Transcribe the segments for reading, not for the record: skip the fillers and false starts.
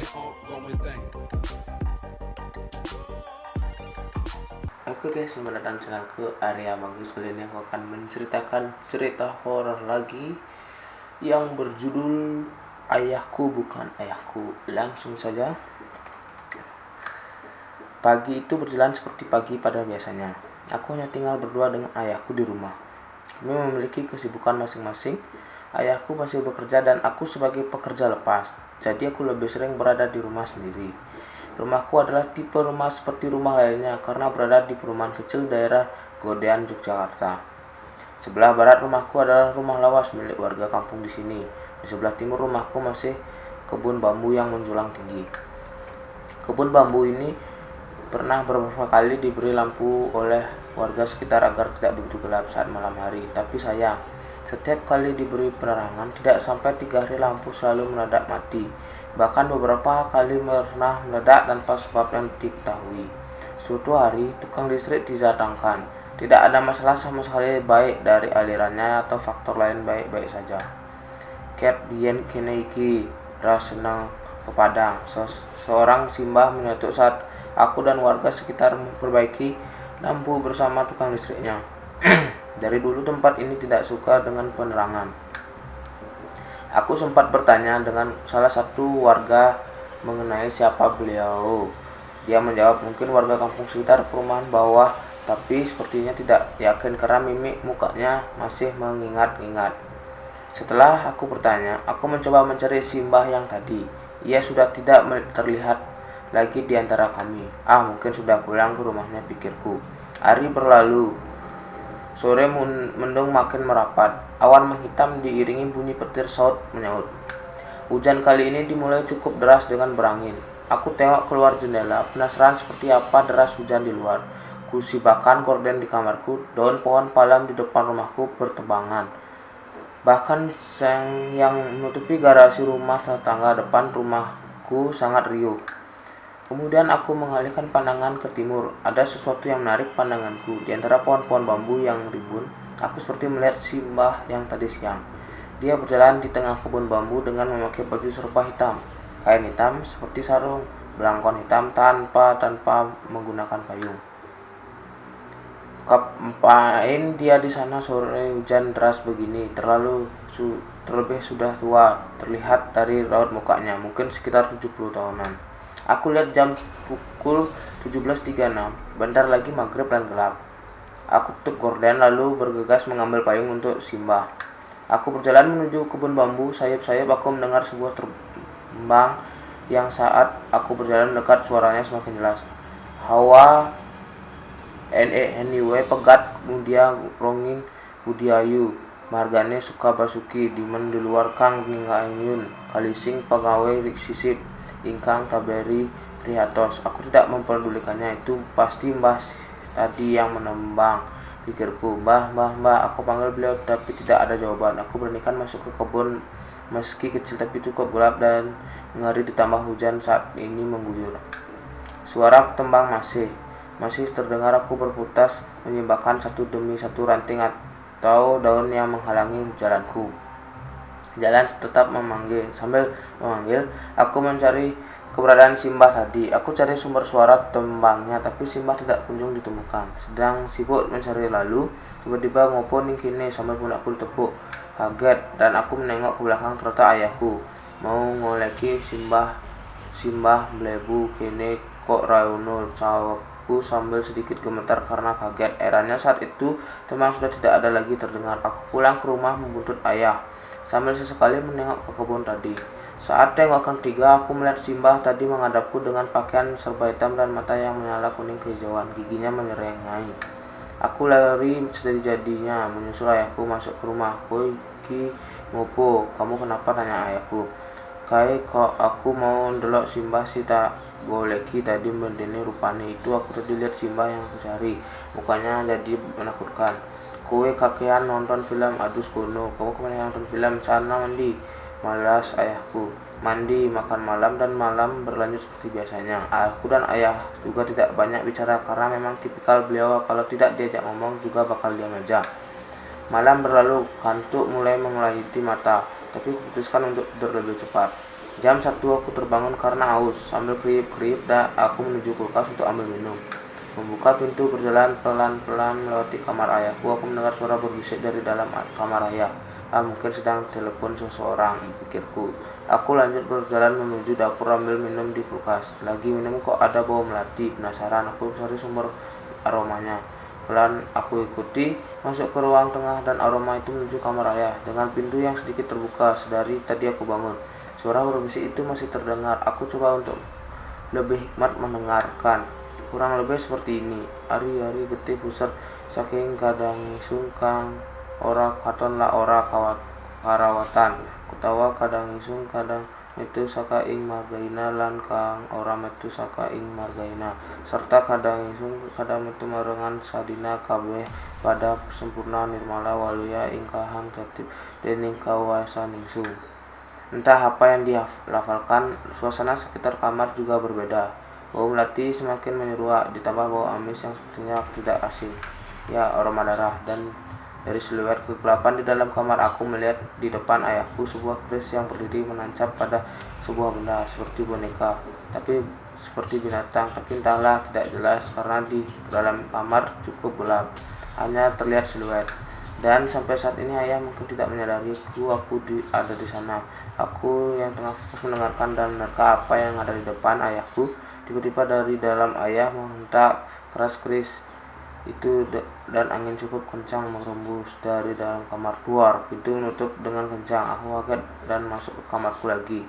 Oke guys, selamat datang di channelku Arya Bagus. Kali ini aku akan menceritakan cerita horor lagi yang berjudul Ayahku Bukan Ayahku. Langsung saja. Pagi itu berjalan seperti pagi pada biasanya. Aku hanya tinggal berdua dengan ayahku di rumah. Kami memiliki kesibukan masing-masing. Ayahku masih bekerja dan aku sebagai pekerja lepas. Jadi aku lebih sering berada di rumah sendiri. Rumahku adalah tipe rumah seperti rumah lainnya karena berada di perumahan kecil daerah Godean, Yogyakarta. Sebelah barat rumahku adalah rumah lawas milik warga kampung di sini. Di sebelah timur rumahku masih kebun bambu yang menjulang tinggi. Kebun bambu ini pernah beberapa kali diberi lampu oleh warga sekitar agar tidak begitu gelap saat malam hari. Tapi sayang, setiap kali diberi penerangan, tidak sampai 3 hari lampu selalu mendadak mati. Bahkan beberapa kali pernah meledak tanpa sebab yang diketahui. Suatu hari, tukang listrik didatangkan. Tidak ada masalah sama sekali, baik dari alirannya atau faktor lain baik-baik saja. Ket bien kene iki ras senang pepadang. Seorang simbah menyetuk saat aku dan warga sekitar memperbaiki lampu bersama tukang listriknya. Dari dulu tempat ini tidak suka dengan penerangan. Aku sempat bertanya dengan salah satu warga mengenai siapa beliau. Dia menjawab mungkin warga kampung sekitar perumahan bawah, tapi sepertinya tidak yakin karena mimik mukanya masih mengingat-ingat. Setelah aku bertanya, aku mencoba mencari simbah yang tadi. Ia sudah tidak terlihat lagi di antara kami. Mungkin sudah pulang ke rumahnya, pikirku. Hari berlalu. Sore mendung makin merapat. Awan menghitam diiringi bunyi petir saut menyaut. Hujan kali ini dimulai cukup deras dengan berangin. Aku tengok keluar jendela, penasaran seperti apa deras hujan di luar. Kusibakan gorden di kamarku, daun pohon palam di depan rumahku bertebangan. Bahkan seng yang menutupi garasi rumah tetangga depan rumahku sangat riuh. Kemudian aku mengalihkan pandangan ke timur. Ada sesuatu yang menarik pandanganku. Di antara pohon-pohon bambu yang rimbun, aku seperti melihat simbah yang tadi siang. Dia berjalan di tengah kebun bambu dengan memakai baju serba hitam, kain hitam seperti sarung, belangkon hitam tanpa menggunakan payung. Ngapain dia di sana sore hujan deras begini? Terlebih sudah tua, terlihat dari raut mukanya, mungkin sekitar 70 tahunan. Aku lihat jam pukul 17.36, bentar lagi maghrib dan gelap. Aku tutup gorden lalu bergegas mengambil payung untuk simbah. Aku berjalan menuju kebun bambu, sayup-sayup aku mendengar sebuah terbang yang saat aku berjalan dekat suaranya semakin jelas. Hawa anyway pegat mudia rongin budiayu margane suka basuki dimen di luar kang ningayun kalising pegawai sisip ingkang taberi prihatos. Aku tidak memperdulikannya, itu pasti mbah tadi yang menembang, pikirku. Mbah, aku panggil beliau tapi tidak ada jawaban. Aku beranikan masuk ke kebun meski kecil tapi cukup gelap dan ngeri ditambah hujan saat ini mengguyur. Suara tembang masih terdengar. Aku berputas menyimbangkan satu demi satu ranting atau daun yang menghalangi jalanku. Jalan tetap sambil memanggil. Aku mencari keberadaan simbah tadi. Aku cari sumber suara tembangnya, tapi simbah tidak kunjung ditemukan. Sedang sibuk mencari lalu, tiba-tiba ngopo ning kene sambil pundakku ditepuk. Kaget dan aku menengok ke belakang, ternyata ayahku mau ngoleki simbah mlebu kene kok rayono, jawabku sambil sedikit gemetar karena kaget. Eranya saat itu tembang sudah tidak ada lagi terdengar. Aku pulang ke rumah membuntut ayah sambil sesekali menengok ke kebun tadi. Saat tengokan ketiga, aku melihat simbah tadi menghadapku dengan pakaian serba hitam dan mata yang menyala kuning kehijauan. Giginya menyerengai. Aku lari sejadi-jadinya menyusul ayahku masuk ke rumah. Ki ngopo, kamu kenapa, tanya ayahku. Kai kok aku mau ndelok simbah si tak goleki tadi mendene rupane itu aku tadi lihat simbah yang aku cari. Mukanya jadi menakutkan. Kowe kakean nonton film, adus kono. Kamu kemana nonton film? Sana mandi. Malas ayahku. Mandi, makan malam, dan malam berlanjut seperti biasanya. Aku dan ayah juga tidak banyak bicara karena memang tipikal beliau kalau tidak diajak ngomong juga bakal diam aja. Malam berlalu, kantuk mulai mengelahiti mata. tapi aku putuskan untuk tidur lebih cepat. Jam 1 aku terbangun karena haus. Sambil kriip-kriip, aku menuju kulkas untuk ambil minum. Membuka pintu, berjalan pelan-pelan melewati kamar ayahku. Aku mendengar suara berbisik dari dalam kamar ayah. Mungkin sedang telepon seseorang, pikirku. Aku lanjut berjalan menuju dapur ambil minum di kulkas. Lagi minum kok ada bau melati. Penasaran, aku cari sumber aromanya. Pelan aku ikuti masuk ke ruang tengah dan aroma itu menuju kamar ayah. Dengan pintu yang sedikit terbuka, sedari tadi aku bangun. Suara berbisik itu masih terdengar. Aku coba untuk lebih hikmat mendengarkan. Kurang lebih seperti ini. Ari-ari getih pusar saking kadang sungkang ora katon la ora karawatan. Kutawa kadang isung kadang metu saka ing margaina lan kang ora metu saka ing margaina. Serta kadang isung kadang metu marengan sadina kabeh pada sempurna nirmala waluya ing kahang tertib dening kawasa ningsung. Entah apa yang dilafalkan, suasana sekitar kamar juga berbeda. Bau melati semakin menyeruak, ditambah bau amis yang sepertinya tidak asing. Ya, aroma darah. Dan dari siluet kegelapan di dalam kamar, aku melihat di depan ayahku sebuah keris yang berdiri menancap pada sebuah benda seperti boneka, tapi seperti binatang. Tapi entahlah, tidak jelas karena di dalam kamar cukup gelap, hanya terlihat siluet. Dan sampai saat ini ayah mungkin tidak menyadariku ada di sana. Aku yang tengah fokus mendengarkan dan menerka apa yang ada di depan ayahku. Tiba-tiba dari dalam ayah menghentak keras keris itu dan angin cukup kencang merembus dari dalam kamar keluar. Pintu menutup dengan kencang. Aku kaget dan masuk ke kamarku lagi.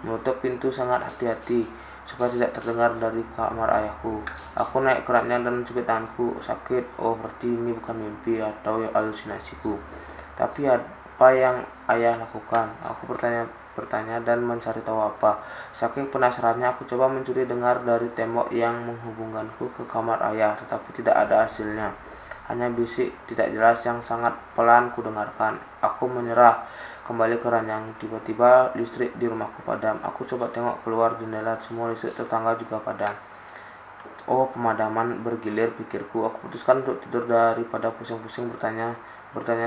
Menutup pintu sangat hati-hati supaya tidak terdengar dari kamar ayahku. Aku naik keratnya dan mencubit tanganku. Sakit. Oh, berarti ini bukan mimpi atau halusinasiku. Tapi apa yang ayah lakukan? Aku bertanya dan mencari tahu apa. Saking penasarannya, aku coba mencuri dengar dari tembok yang menghubungkanku ke kamar ayah, tetapi tidak ada hasilnya. Hanya bisik tidak jelas yang sangat pelan ku dengarkan. Aku menyerah kembali ke ranjang. Tiba-tiba listrik di rumahku padam. Aku coba tengok keluar jendela, semua listrik tetangga juga padam. Oh, pemadaman bergilir, pikirku. Aku putuskan untuk tidur daripada pusing-pusing bertanya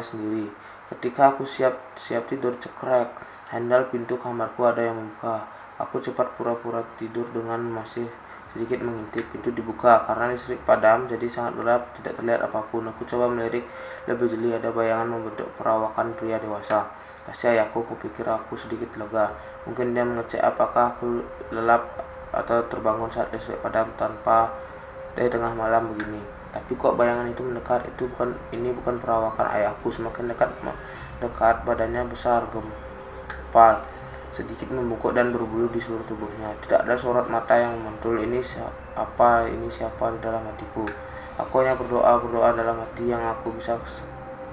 sendiri. Ketika aku siap tidur, cekrek. Handal pintu kamarku ada yang membuka. Aku cepat pura-pura tidur dengan masih sedikit mengintip. Pintu dibuka karena listrik padam, jadi sangat gelap, tidak terlihat apapun. Aku coba melirik lebih jeli. Ada bayangan membentuk perawakan pria dewasa. Pasti ayahku, kupikir. Aku sedikit lega. Mungkin dia mengecek apakah aku lelap atau terbangun saat listrik padam tanpa dari tengah malam begini. Tapi kok bayangan itu mendekat. Ini bukan perawakan ayahku. Semakin dekat badannya besar, gempal, sedikit membungkuk dan berbulu di seluruh tubuhnya. Tidak ada sorot mata yang memantul. Ini siapa di dalam hatiku. Aku hanya berdoa dalam hati yang aku bisa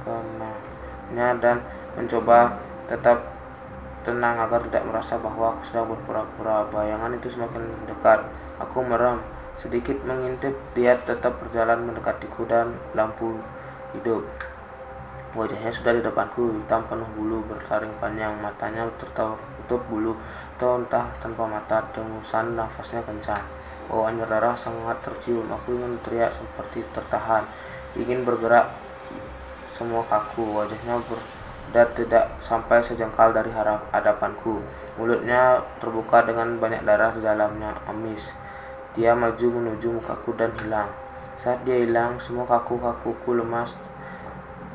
kenanya dan mencoba tetap tenang agar tidak merasa bahwa aku sedang berpura-pura. Bayangan itu semakin dekat. Aku merem, sedikit mengintip. Dia tetap berjalan mendekatiku dan lampu hidup. Wajahnya sudah di depanku, hitam penuh bulu, bertaring panjang, matanya tertutup bulu, atau entah tanpa mata. Dengusan nafasnya kencang. Oh, anjir darah sangat tercium. Aku ingin teriak seperti tertahan, ingin bergerak, semua kaku. Wajahnya dan tidak sampai sejengkal dari hadapanku. Mulutnya terbuka dengan banyak darah di dalamnya, amis. Dia maju menuju mukaku dan hilang. Saat dia hilang, semua kaku-kakuku lemas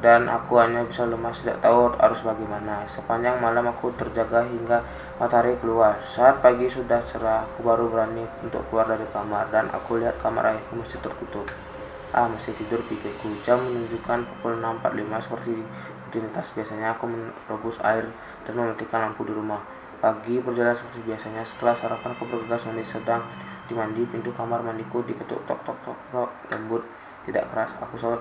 dan aku hanya bisa lemas, tidak tahu harus bagaimana. Sepanjang malam aku terjaga hingga matahari keluar. Saat pagi sudah cerah, aku baru berani untuk keluar dari kamar dan aku lihat kamar ayahku masih tertutup. Masih tidur, pikirku. Jam menunjukkan pukul 6.45 seperti rutinitas biasanya. Aku merebus air dan mematikan lampu di rumah. Pagi berjalan seperti biasanya. Setelah sarapan, aku bergegas mandi. Sedang dimandi, pintu kamar mandiku diketuk, tok tok tok tok, lembut, tidak keras. Aku saut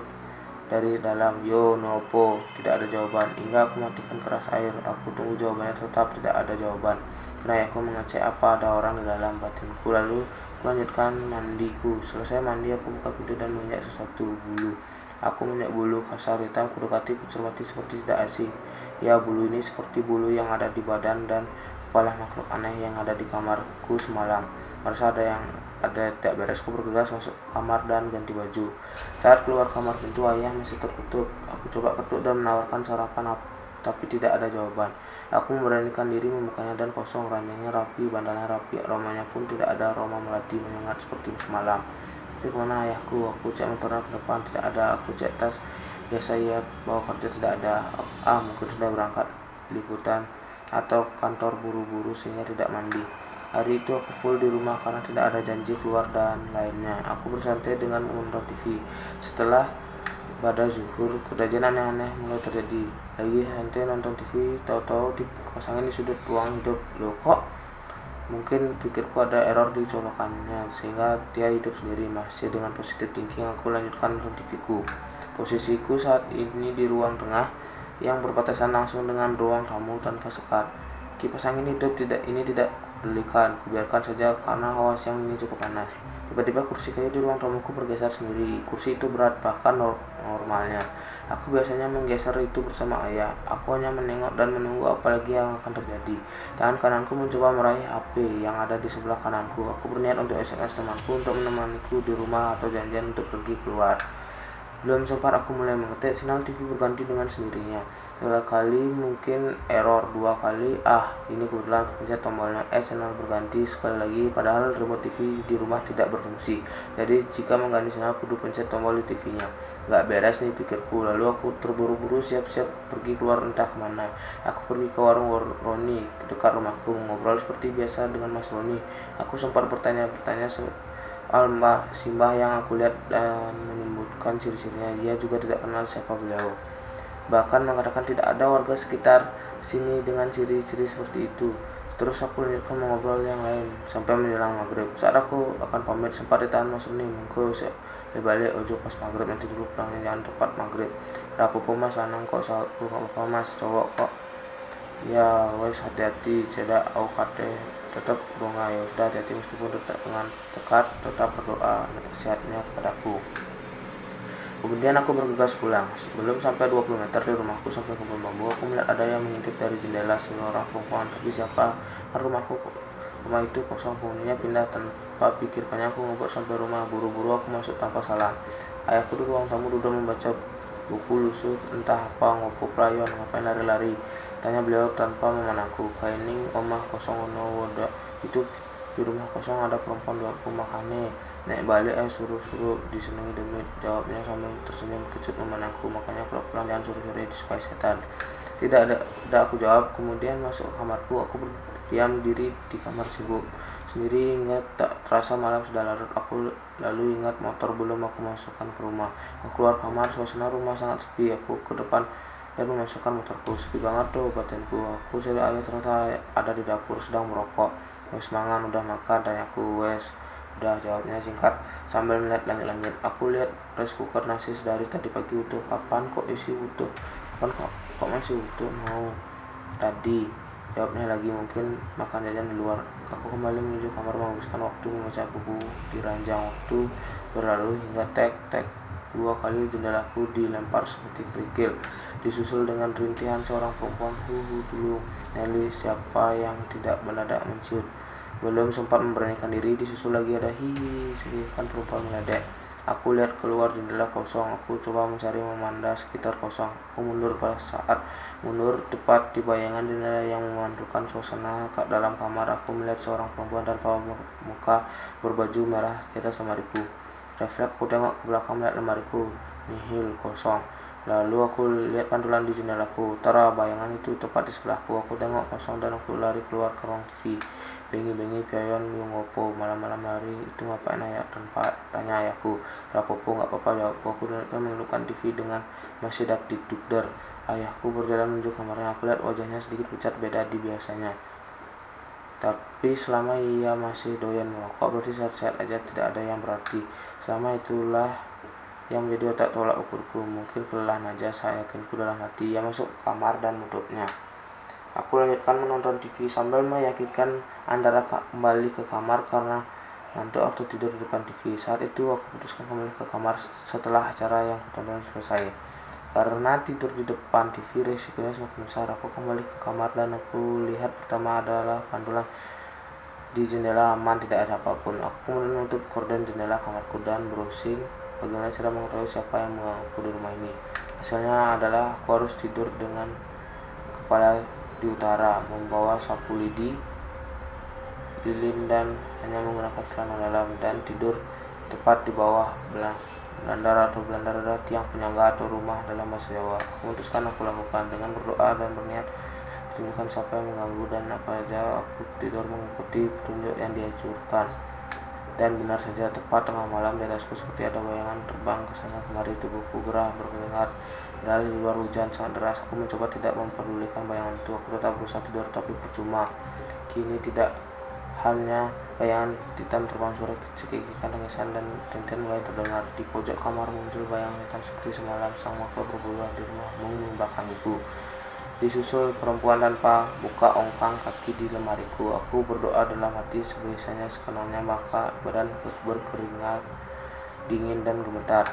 dari dalam, "Yo, nopo?" Tidak ada jawaban. Hingga aku matikan keras air. Aku tunggu jawabannya, tetap tidak ada jawaban. Kira aku mengecek apa ada orang di dalam batinku. Lalu melanjutkan mandiku. Selesai mandi, aku buka pintu dan menginjak sesuatu. Bulu. Aku menginjak bulu kasar hitam. Kudekati, kucermati seperti tidak asing. Ya, bulu ini seperti bulu yang ada di badan dan kepala makhluk aneh yang ada di kamarku semalam. Merasa ada tidak beres. Aku bergegas masuk kamar dan ganti baju. Saat keluar kamar, pintu ayah masih tertutup. Aku coba ketuk dan menawarkan sarapan tapi tidak ada jawaban. Aku memberanikan diri membukanya dan kosong, ranjangnya rapi, bantalnya rapi, aromanya pun tidak ada aroma melati menyengat seperti semalam. Tapi kemana ayahku? Aku cek motornya ke depan, tidak ada. Aku cek tas biasa ia bawa kerja, tidak ada. Mungkin sudah berangkat liputan atau kantor buru-buru sehingga tidak mandi. Hari itu aku full di rumah karena tidak ada janji keluar dan lainnya. Aku bersantai dengan menonton TV. Setelah pada zuhur, kejadian aneh-aneh mulai terjadi. Lagi santai nonton TV, tahu-tahu dipasangin di sudut ruang hidup. Loh kok? Mungkin pikirku ada error di colokannya sehingga dia hidup sendiri. Masih dengan positive thinking, aku lanjutkan nonton TV-ku. Posisiku saat ini di ruang tengah yang berbatasan langsung dengan ruang tamu tanpa sekat. Kipas angin hidup ini tidak pedulikan, kubiarkan saja karena hawa siang ini cukup panas. Tiba-tiba kursi kayu di ruang tamuku bergeser sendiri. Kursi itu berat, bahkan normalnya. Aku biasanya menggeser itu bersama ayah. Aku hanya menengok dan menunggu apa lagi yang akan terjadi. Tangan kananku mencoba meraih HP yang ada di sebelah kananku. Aku berniat untuk SMS temanku untuk menemaniku di rumah atau janjian untuk pergi keluar. Belum sempat aku mulai mengetik, sinyal TV berganti dengan sendirinya. Sekali mungkin error, 2 kali, ini kebetulan kepencet tombolnya, sinyal berganti sekali lagi, padahal remote TV di rumah tidak berfungsi. Jadi jika mengganti sinyal, kudu pencet tombol di TV-nya. Gak beres nih pikirku, lalu aku terburu-buru siap-siap pergi keluar entah kemana. Aku pergi ke warung Roni dekat rumahku, ngobrol seperti biasa dengan Mas Roni. Aku sempat bertanya-tanya soal Mbah Simbah yang aku lihat dan menyebutkan ciri-cirinya. Dia juga tidak kenal siapa beliau. Bahkan mengatakan tidak ada warga sekitar sini dengan ciri-ciri seperti itu. Terus aku lanjutkan mengobrol yang lain sampai menjelang maghrib. Saat aku akan pamit sempat ditahan Mas Roni. Mengko balik ojo pas maghrib, nanti dulu pulangnya jangan tepat maghrib. Rapopo Mas lanang kok, sahabatku gak apa-apa Mas, cowok kok. Ya wes, hati-hati, cedak au kate tetap bunga. Ya sudah, hati-hati meskipun tetap dengan dekat, tetap berdoa nasihatnya kepadaku. Kemudian aku bergegas pulang. Sebelum sampai 20 meter di rumahku sampai kebun bambu, aku melihat ada yang mengintip dari jendela, seorang perempuan. Tapi siapa? Kan rumah itu kosong, penghuninya pindah. Tanpa pikir banyak aku ngobrol sampai rumah. Buru-buru aku masuk tanpa salam. Ayahku di ruang tamu duduk membaca buku lusuh entah apa, ngopo prayon, ngapain lari-lari, tanya beliau tanpa memandangku. Kaining omah kosong ono woda itu, di rumah kosong ada perempuan dua aku makane. Nek balik suruh disenangi demit, jawabnya sambil tersenyum kejut memandangku. Makanya kalau pulang jangan sore-sore disukai setan. Tidak ada aku jawab. Kemudian masuk ke kamarku. Aku berdiam diri di kamar sibuk sendiri hingga tak terasa malam sudah larut. Aku lalu ingat motor belum aku masukkan ke rumah. Aku keluar kamar, suasana rumah sangat sepi. Aku ke depan dan memasukkan motorku. Sepi banget tuh batinku. Aku cari ayah, ternyata ada di dapur sedang merokok. Wes mangan, udah makan, tanya aku. Wes udah, jawabnya singkat sambil melihat langit-langit. Aku lihat rice cooker nasi sedari tadi pagi utuh. Kapan kok isi utuh? Kapan kok masih utuh? Mau tadi, jawabnya lagi. Mungkin makan jajan di luar. Aku kembali menuju kamar menghabiskan waktu membaca buku di ranjang. Waktu berlalu hingga tek 2 kali jendelaku dilempar seperti kerikil, disusul dengan rintihan seorang perempuan. Dulu Nelly, siapa yang tidak mendadak menciut. Belum sempat memberanikan diri, disusul lagi ada hihi, serikan perempuan meledek. Aku lihat keluar jendela kosong. Aku coba mencari memandang sekitar kosong. Aku mundur. Pada saat mundur, tepat di bayangan jendela yang memantulkan suasana dalam kamar, aku melihat seorang perempuan tanpa muka berbaju merah di atas lemariku. Refleks aku tengok ke belakang, melihat lemariku nihil, kosong. Lalu aku lihat pantulan di jendelaku. Tara, bayangan itu tepat di sebelahku. Aku tengok kosong dan aku lari keluar ke ruang TV. Bengi-bengi pion yung ngopo, malam-malam lari itu ngapain ayah? Tanpa tanya ayahku. Rapopo, gak apa-apa, jawabku. Aku menundukkan TV dengan masih dakdikdukder. Ayahku berjalan menuju kamarnya. Aku lihat wajahnya sedikit pucat, beda di biasanya. Tapi selama ia masih doyan merokok, berarti sehat-sehat aja, tidak ada yang berarti. Selama itulah yang menjadi otak tolak ukurku. Mungkin kelelahan aja, saya yakinku dalam hati. Ia masuk kamar dan menutupnya. Aku lanjutkan menonton TV sambil meyakinkan antara kembali ke kamar karena ngantuk atau tidur di depan TV. Saat itu aku putuskan kembali ke kamar setelah acara yang kutonton selesai. Karena tidur di depan TV resikonya semakin besar. Aku kembali ke kamar dan aku lihat pertama adalah pantulan di jendela aman, tidak ada apapun. Aku kemudian menutup korden jendela kamarku dan browsing bagaimana cara mengetahui siapa yang menggangguku di rumah ini. Hasilnya adalah aku harus tidur dengan kepala di utara, membawa sapu lilin dan hanya menggunakan celana dalam, dan tidur tepat di bawah belandara tiang penyangga atau rumah dalam bahasa Jawa. Memutuskan aku lakukan dengan berdoa dan berniat tunjukkan siapa yang mengganggu, dan apa saja aku tidur mengikuti petunjuk yang dianjurkan. Dan benar saja, tepat tengah malam di atasku seperti ada bayangan terbang ke sana kemari. Tubuhku gerah berkeringat. Padahal di luar hujan sangat deras. Aku mencoba tidak memperdulikan bayangan itu. Aku tetap berusaha tidur, tapi percuma. Kini tidak hanya bayangan hitam terbang, suara cekikikan, tangisan, dan rintihan mulai terdengar. Di pojok kamar muncul bayangan hitam seperti semalam. Sang makhluk berbulu di rumah membelakangiku. Disusul perempuan tanpa buka ongkang kaki di lemariku. Aku berdoa dalam hati sebisanya sekenanya, maka badan berkeringat dingin dan gemetar.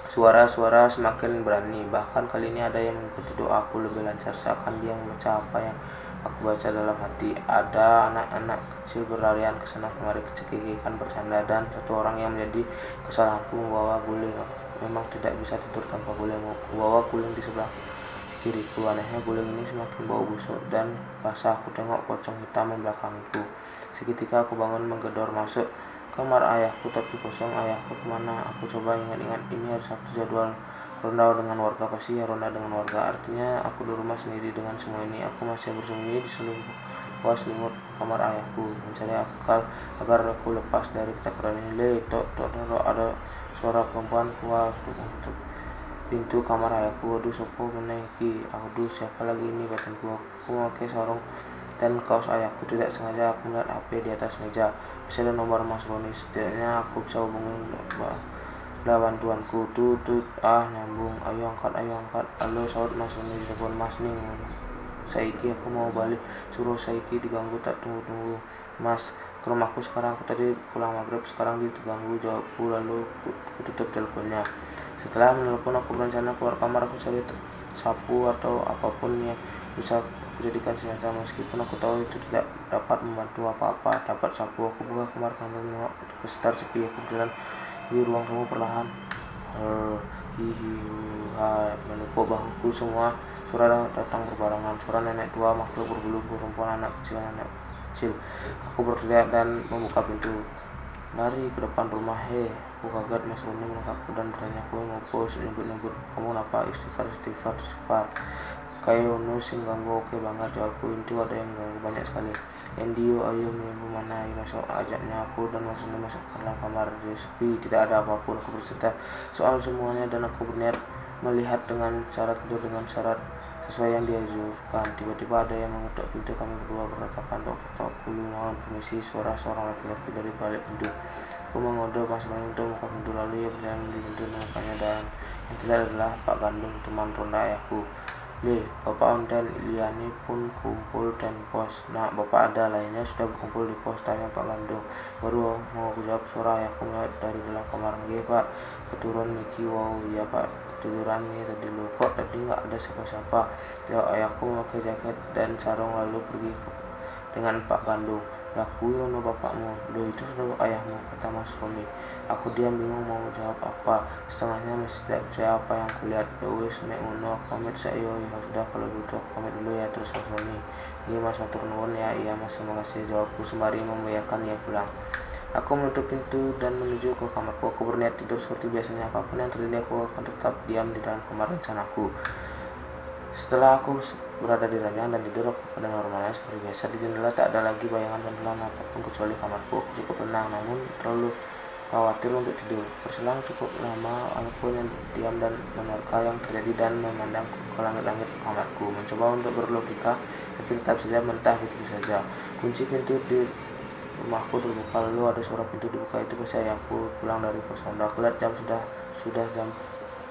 Suara-suara semakin berani. Bahkan kali ini ada yang mengikuti doaku lebih lancar, seakan dia membaca apa yang aku baca dalam hati. Ada anak-anak kecil berlarian ke sana kemari, cekikikan, bercanda, dan satu orang yang menjadi kesalahanku membawa guling. Aku memang tidak bisa tidur tanpa guling. Membawa guling di sebelah kiriku. Anehnya guling ini semakin bau busuk dan basah. Aku tengok pocong hitam membelakangiku. Seketika aku bangun menggedor masuk kamar ayahku, tapi kosong. Ayahku kemana? Aku coba ingat-ingat. Ini hari Sabtu, jadwal ronda dengan warga. Pasti ya ronda dengan warga. Artinya aku di rumah sendiri dengan semua ini. Aku masih bersembunyi di selimut kamar ayahku, mencari akal agar aku lepas dari ketakutan ini. Tok, ada suara perempuan keluar untuk pintu kamar ayahku. Aduh, sopo menaiki. Aduh, siapa lagi ini, batinku. Aku memakai sarung dan kaos ayahku. Tidak sengaja aku melihat HP di atas meja. Bisa ada nomor Mas Roni. Setidaknya aku bisa hubungi bantuanku. Tut, nyambung. Ayo angkat. Halo, saud Mas Roni. Telepon Mas ning. Saiki aku mau balik. Suruh Saiki diganggu, tak tunggu. Mas, ke rumahku sekarang. Aku tadi pulang maghrib, sekarang diganggu. Jawabku, lalu aku tutup teleponnya. Setelah menelpon, aku berencana keluar kamar. Aku cari sapu atau apapun yang bisa aku jadikan senjata, meskipun aku tahu itu tidak dapat membantu apa-apa. Dapat sapu, aku buka kamar sambil menengok ke sekitar sepi. Aku berjalan di ruang tamu perlahan. Menepuk bahuku semua. Suara datang berbarengan. Suara nenek tua, makhluk berbulu, perempuan, anak kecil. Aku berteriak dan membuka pintu. Lari ke depan rumah. Aku kaget. Mas Roni menangkapku dan bertanya, aku ngopo nyebut-nyebut. Kamu kenapa? Istighfar. Kayak ono sing ganggu. Oke banget, jawabku. Itu ada yang ganggu banyak sekali. Endio, ayo menyebut mana? Ayo masuk, ajaknya aku dan Mas Roni masuk ke dalam kamar. Sepi, tidak ada apapun. Aku bercerita soal semuanya dan aku berniat melihat dengan syarat tidur dengan syarat sesuai yang dianjurkan. Tiba-tiba ada yang mengetuk pintu. Kami berdua bertatapan. Tok, kulu mohon permisi. Suara seorang laki-laki dari balik pintu. Aku mengodok Mas Roni untuk membuka pintu, lalu ia berjalan di pintu mukanya, dan yang tidak adalah Pak Gandung, teman ronda ayahku. Bapak dan Iliani pun kumpul dan pos. Nah, Bapak ada, lainnya sudah berkumpul di pos, tanya Pak Gandung. Baru mau aku jawab, suara ayahku melihat dari dalam kamar. Nggih Pak, keturun niki. Wow, iya Pak, ketiduran nih tadi lo. Kok tadi nggak ada siapa-siapa? Jawab ayahku memakai jaket dan sarung, lalu pergi dengan Pak Gandung. Laku yono bapakmu. Loh, itu sudah ayahmu, kata Mas Roni. Aku diam bingung mau jawab apa. Setengahnya masih tidak percaya apa yang kulihat. Wis nek ngono, aku pamit sayo. Ya sudah, kalau gitu aku pamit dulu ya, terus Mas Roni. Iya Mas, matur nuwun ya. Iya Mas, terima kasih, jawabku sembari membayarkan ia pulang. Aku menutup pintu dan menuju ke kamarku. Aku berniat tidur seperti biasanya. Apapun yang terjadi, aku akan tetap diam di dalam kamar rencanaku. Setelah aku berada di ranjang dan tidur, aku pada normalnya seperti biasa. Di jendela tak ada lagi bayangan tenggelam apapun kecuali kamarku. Aku cukup tenang, namun terlalu khawatir untuk tidur. Berselang cukup lama, aku yang diam dan menerka yang terjadi dan memandang ke langit-langit kamarku. Mencoba untuk berlogika, tapi tetap saja mentah begitu saja. Kunci pintu di rumahku terbuka, lalu ada suara pintu dibuka. Itu pasti ayahku pulang dari pos ronda. Aku lihat jam sudah jam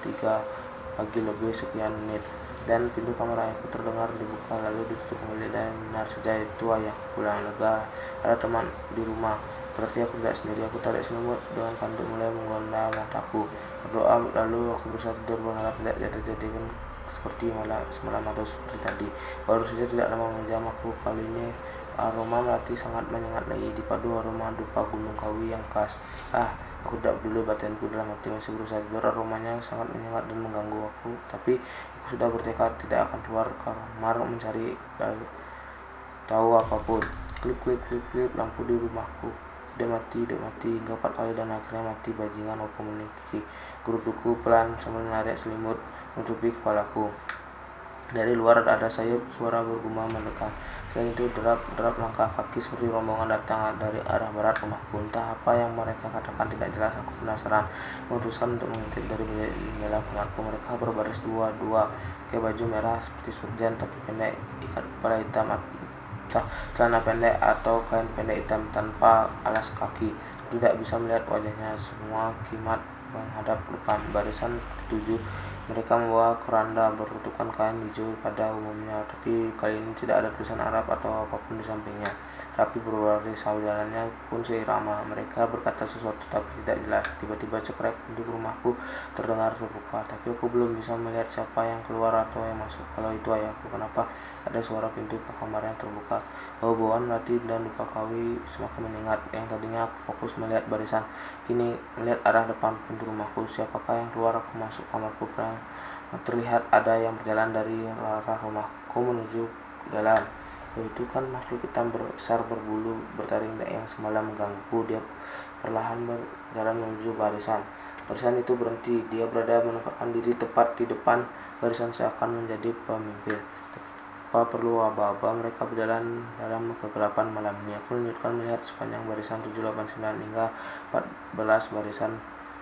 3 pagi lebih sekian menit, dan pintu kamar ayahku terdengar dibuka lalu ditutup kembali, dan benar saja itu ayahku pulang. Lega, ada teman di rumah, berarti aku tidak sendiri. Aku tarik selimut dengan kantuk, mulai menggonda mataku, berdoa, lalu aku berusaha tidur berharap tidak terjadi seperti semalam atau seperti tadi. Baru saja tidak lama menjam, aku kali ini aroma melati sangat menyengat lagi, dipadu aroma dupa gunung kawi yang khas. Aku tidak peduli, batinku dalam hati masih berusaha tidur. Aromanya sangat menyengat dan mengganggu aku, tapi Aku sudah bertekad tidak akan keluar kamar mencari tahu apapun. Klip klip klip klip, lampu di rumahku tidak mati hingga 4 kali dan akhirnya mati. Bajingan opo meniki. Gerutuku pelan sambil menarik selimut menutupi kepalaku. Dari luar ada sayup suara bergema mendekat. Selain itu derap langkah kaki seperti rombongan datang dari arah barat rumahku. Entah apa yang mereka katakan tidak jelas. Aku penasaran, memutuskan untuk mengintip dari jendela kamarku. Mereka berbaris dua-dua, pakai baju merah seperti surjan tapi pendek, ikat kepala hitam, entah celana pendek atau kain pendek hitam tanpa alas kaki. Tidak bisa melihat wajahnya, semua kimat menghadap depan. Barisan ketujuh, mereka membawa keranda bertutupan kain hijau pada umumnya, tapi kali ini tidak ada tulisan Arab atau apapun di sampingnya. Rapi berbaris, jalannya pun seirama. Mereka berkata sesuatu tapi tidak jelas. Tiba-tiba cekrek pintu rumahku terdengar terbuka, tapi aku belum bisa melihat siapa yang keluar atau yang masuk. Kalau itu ayahku, kenapa ada suara pintu kamar yang terbuka? Bau-bauan melati dan lupa kawi semakin menyengat. Yang tadinya aku fokus melihat barisan, kini melihat arah depan pintu rumahku. Siapakah yang keluar? Aku masuk kamarku. Terlihat ada yang berjalan dari arah rumahku menuju dalam. Itu kan makhluk hitam besar berbulu bertaring yang semalam mengganggu. Dia perlahan berjalan menuju barisan. Barisan itu berhenti. Dia berada menempatkan diri tepat di depan barisan seakan menjadi pemimpin. Apa perlu aba-aba mereka berjalan dalam kegelapan malam ini? Aku lanjutkan melihat sepanjang barisan 789 hingga 14 barisan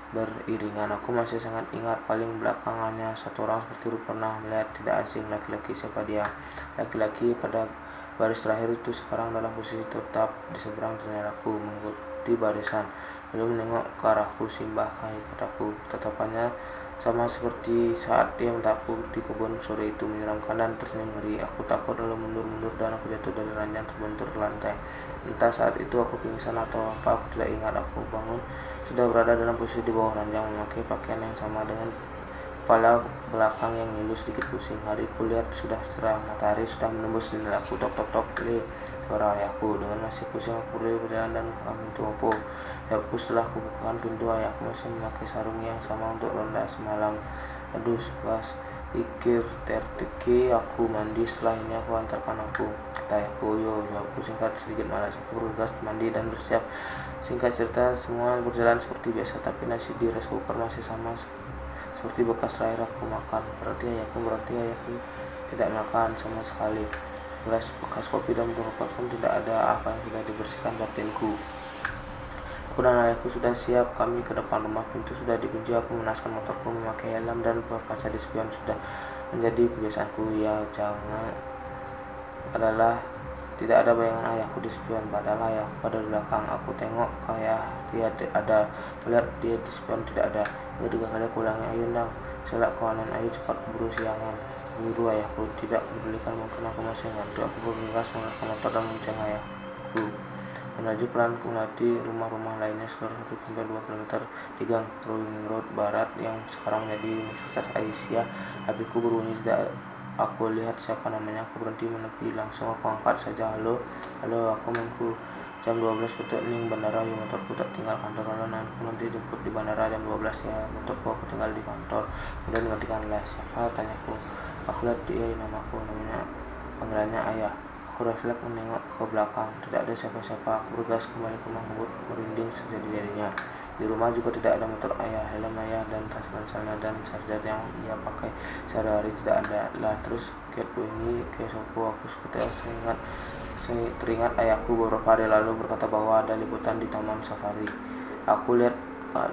beriringan. Aku masih sangat ingat paling belakang hanya satu orang seperti pernah melihat, tidak asing. Laki-laki. Siapa dia? Laki-laki pada baris terakhir itu sekarang dalam posisi tetap di seberang jendelaku, mengikuti barisan, lalu menengok ke arahku. Simbah, kataku. Tatapannya sama seperti saat dia menatapku di kebun sore itu, menyeramkan dan tersenyum ngeri. Aku takut lalu mundur dan aku jatuh dari ranjang terbentur ke lantai. Entah saat itu aku pingsan atau apa, aku tidak ingat. Aku bangun sudah berada dalam posisi di bawah ranjang, memakai pakaian yang sama dengan kepala belakang yang ngilu sedikit pusing. Hari kulihat sudah cerah, matahari sudah menembus jendelaku. Tok tok tok, suara ayahku. Dengan masih pusing aku berjalan dan buka pintu. Opo ayahku. Setelah aku bukakan pintu, ayahku masih memakai sarung yang sama untuk ronda semalam. Aduh, bas ikir terteki, aku mandi, setelah ini aku antarkan aku, kata ayahku. Yo, jawabku singkat sedikit malas. Aku bergegas mandi dan bersiap. Singkat cerita, semua berjalan seperti biasa, tapi nasi di rice cooker masih sama seperti bekas terakhir aku makan. Berarti ayahku tidak makan sama sekali. Gelas bekas kopi dan rokok pun tidak ada. Apa yang sudah dibersihkan batinku? Aku dan ayahku sudah siap. Kami ke depan rumah. Pintu sudah dikunci. Aku menaskan motorku, memakai helm dan berkaca di spion sudah menjadi kebiasaanku. Ya, jangan adalah tidak ada bayangan ayahku di spion, padahal ayahku ada di belakang. Aku tengok ke ayah, dia ada. Melihat dia di spion tidak ada. 3 kali aku ulangi, ayo ndang, selak kawanan, ayo cepat keburu siangan. Buru ayahku, tidak pedulikan mungkin aku masih ngantuk. Aku bergegas mengangkat motor dan menceng ayahku. Melaju pelan melewati rumah-rumah lainnya sekitar 1-2 km di gang Ring Road Barat yang sekarang menjadi Universitas Aisyah. HP-ku berbunyi. Tidak aku lihat siapa namanya. Aku berhenti menepi. Langsung aku angkat saja. Halo, aku Mengku. Jam 12 betul ning bandara. Ya, motorku tak tinggal kantor. Lalu nanti jemput di bandara jam 12 ya. Motorku aku tinggal di kantor. Kemudian dimatikan les. Siapa? Tanyaku. Aku lihat dia, namanya panggilannya ayah. Aku refleks menengok ke belakang. Tidak ada siapa-siapa. Aku bergegas kembali ke rumah, merinding sejadi-jadinya. Di rumah juga tidak ada motor ayah, helm ayah, dan tas dan celana dan charger yang ia pakai sehari-hari tidak ada. Lah terus kepo ini ke sopo. Aku seketika teringat ayahku beberapa hari lalu berkata bahwa ada liputan di taman safari. Aku lihat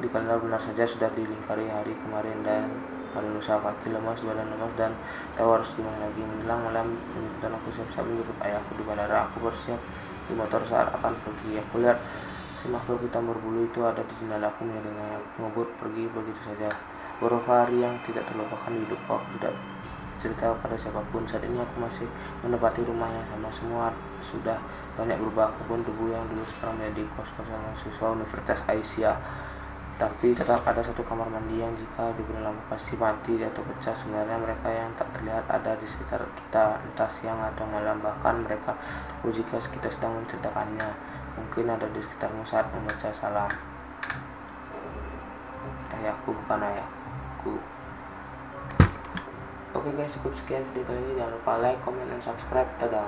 di kalender benar saja sudah dilingkari hari kemarin dan hari lusa. Kaki lemas, badan lemas, dan tahu harus gimana lagi. Menjelang malam penjemputan, aku siap-siap menjemput ayahku di bandara. Aku bersiap di motor saat akan pergi. Aku lihat si makhluk hitam berbulu itu ada di jendela aku mengiringi ayahku ngebut pergi begitu saja. Beberapa hari yang tidak terlupakan di hidupku. Aku tidak cerita pada siapapun. Saat ini aku masih menempati rumah yang sama. Semua sudah banyak berubah. Kebun tebu yang dulu sekarang menjadi kos-kosan mahasiswa Universitas Aisyah. Tapi tetap ada satu kamar mandi yang jika diberi lampu pasti mati atau pecah. Sebenarnya mereka yang tak terlihat ada di sekitar kita, entah siang atau malam. Bahkan mereka tahu jika kita sedang menceritakannya. Mungkin ada di sekitarmu saat membaca salam. Ayahku bukan ayahku. Oke. Oke guys, cukup sekian video kali ini. Jangan lupa like, comment, dan subscribe. Dadah.